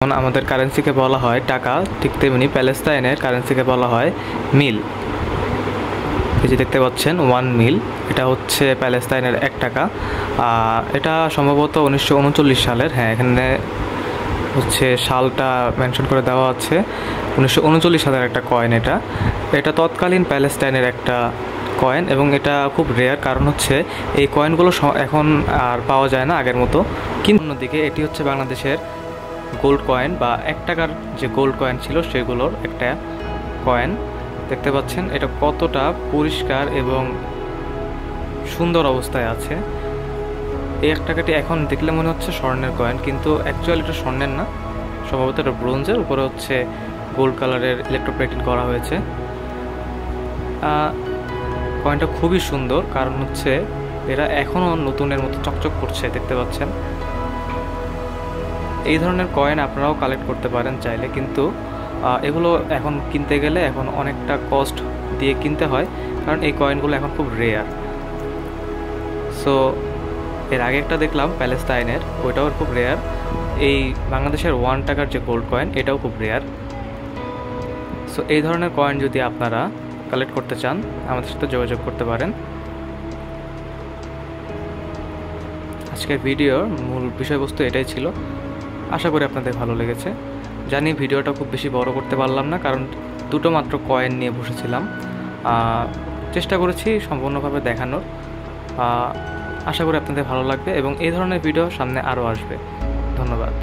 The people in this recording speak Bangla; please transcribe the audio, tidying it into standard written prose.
যেমন আমাদের কারেন্সিকে বলা হয় টাকা, ঠিক তেমনি প্যালেস্তাইনের কারেন্সিকে বলা হয় মিল। এই যে দেখতে পাচ্ছেন 1 মিল, এটা হচ্ছে প্যালেস্তাইনের 1 টাকা। এটা সম্ভবত 1939 সালের, হ্যাঁ এখানে হচ্ছে সালটা মেনশন করে দেওয়া আছে, 1939 সালের একটা কয়েন। এটা তৎকালীন প্যালেস্তাইনের একটা কয়েন এবং এটা খুব রেয়ার, কারণ হচ্ছে এই কয়েনগুলো এখন আর পাওয়া যায় না আগের মতো। কিন্তু অন্যদিকে এটি হচ্ছে বাংলাদেশের গোল্ড কয়েন বা 1 টাকার যে গোল্ড কয়েন ছিল সেগুলোর একটা কয়েন। দেখতে পাচ্ছেন এটা কতটা পরিষ্কার এবং সুন্দর অবস্থায় আছে। এই 1 টাকাটি এখন দেখলে মনে হচ্ছে স্বর্ণের কয়েন, কিন্তু অ্যাকচুয়ালি এটা স্বর্ণের না, সম্ভবত এটা ব্রোঞ্জের, উপরে হচ্ছে গোল্ড কালারের ইলেকট্রোপ্লেটিং করা হয়েছে। কয়েনটা খুবই সুন্দর, কারণ হচ্ছে এরা এখনও নতুনের মতো চকচক করছে, দেখতে পাচ্ছেন। এই ধরনের কয়েন আপনারাও কালেক্ট করতে পারেন চাইলে, কিন্তু এগুলো এখন কিনতে গেলে এখন অনেকটা কস্ট দিয়ে কিনতে হয়, কারণ এই কয়েনগুলো এখন খুব রেয়ার। সো এর আগে একটা দেখলাম প্যালেস্তাইনের, ওইটাও খুব রেয়ার। এই বাংলাদেশের 1 টাকার যে গোল্ড কয়েন, এটাও খুব রেয়ার। সো এই ধরনের কয়েন যদি আপনারা কালেক্ট করতে চান, আমাদের সাথে যোগাযোগ করতে পারেন। আজকের ভিডিওর মূল বিষয়বস্তু এটাই ছিল, আশা করি আপনাদের ভালো লেগেছে। জানি ভিডিওটা খুব বেশি বড় করতে পারলাম না, কারণ দুটো মাত্র কয়েন নিয়ে বসেছিলাম। চেষ্টা করেছি সম্পূর্ণভাবে দেখানোর। আশা করি আপনাদের ভালো লাগবে এবং এই ধরনের ভিডিও সামনে আরও আসবে। ধন্যবাদ।